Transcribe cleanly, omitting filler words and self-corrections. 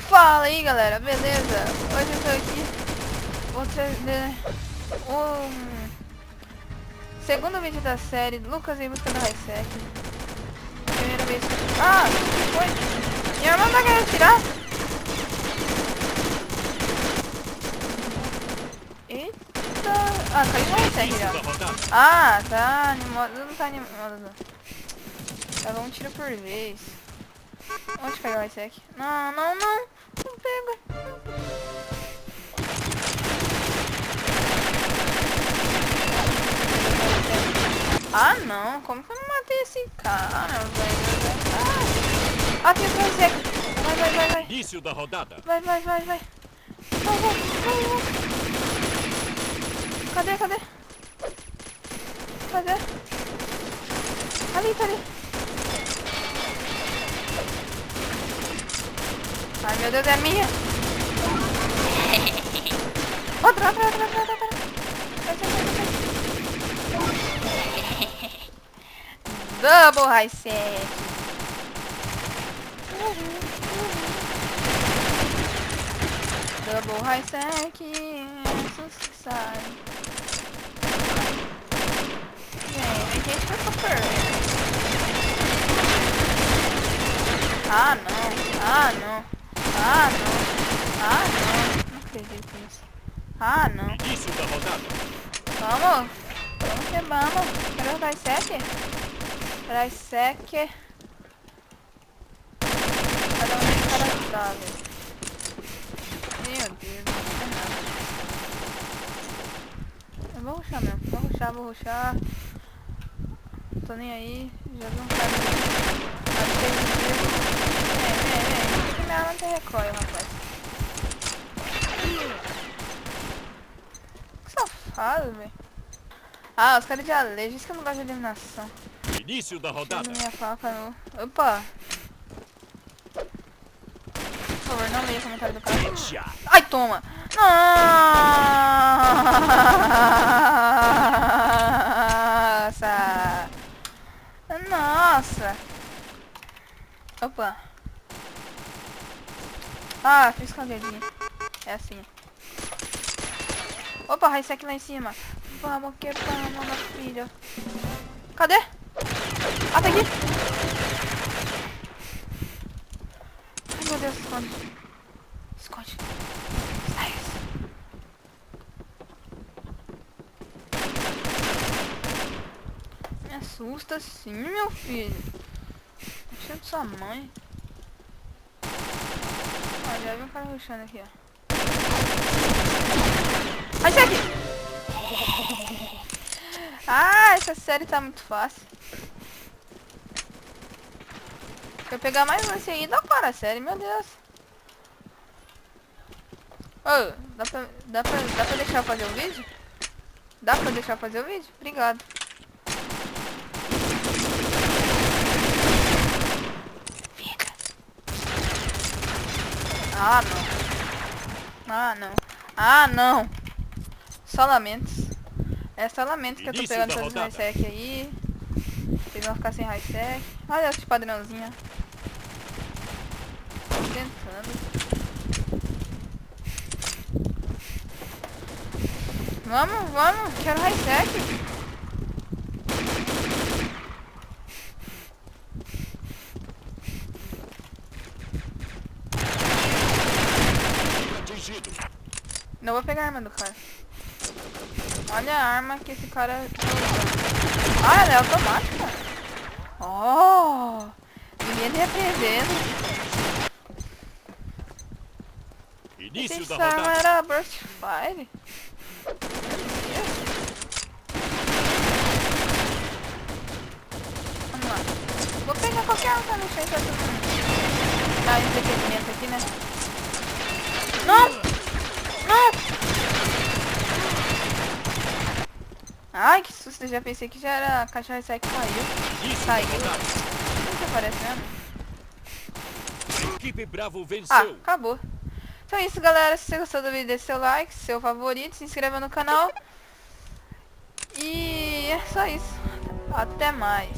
Fala aí galera, beleza? Hoje eu tô aqui, vou trazer o segundo vídeo da série Lucas em busca da Highsec. Primeira vez que... Ah, o que foi? Minha irmã tá querendo tirar? Eita... Ah, caiu uma Highsec já. Ah, tá animado, não tá animado não. Tá, um tiro por vez. Onde caiu a Highsec? Não, não, não. Não pega. Ah não, como que eu não matei esse cara, velho? Ah, tem o Zé. Vai. Início da rodada. Vai. Vai. Cadê? Cadê? Ali, tá ali. Ai meu Deus, é minha. Outra. Vai. Double Highsec. Double Highsec. Sucesso. Gente, foi super. Ah não. Não acredito nisso. Ah não. Início da rodada. Vamos que vamos. Cadê o Highsec? Highsec. Cadê onde o cara tá, velho? Meu Deus, não tem nada. Eu vou rushar mesmo. Vou rushar. Tô nem aí. Já vi um cara ali. Por que minha arma tem recoil, rapaz? Que safado, velho. Ah, os caras de alejo. Isso que eu não gosto de eliminação. Início da rodada. Minha faca no... Opa! Por favor, não leia o comentário do cara. Ai, toma! Nossa! Opa! Ah, fiz escondidinho. É assim. Opa, Highsec lá em cima. Vamos que vamos, meu filho. Cadê? Ah, tá aqui. Ai, meu Deus, esconde. Sai. Me assusta sim, meu filho. Deixa de sua mãe. Ó, já vi um cara rushando aqui, ó. Ai, sai aqui! Ah, essa série tá muito fácil. Se eu pegar mais lance aí, dá para a série, meu Deus. Ô, dá pra deixar eu fazer o vídeo? Dá pra deixar eu fazer o vídeo? Obrigado. Fica. Ah, não. Só lamentos. É só lamentos que eu tô pegando todos os Highsec aí. Vocês vão ficar sem Highsec. Olha esse padrãozinho. Tô tentando. Vamos. Quero Highsec. Não vou pegar a arma do cara. Olha a arma que esse cara... Ah, ela é automática. Oh, ninguém me representa. Início da Essa arma rodada. era Burst Fire. Vamos lá. Vou pegar qualquer arma pra mexer com essa. Dá entretenimento aqui, né? Não! Ai, que susto, eu já pensei que já era a caixa Highsec que caiu. Não que aparece mesmo. Equipe Bravo venceu. Ah, acabou. Então é isso, galera. Se você gostou do vídeo, deixe seu like, seu favorito, se inscreva no canal. E é só isso. Até mais.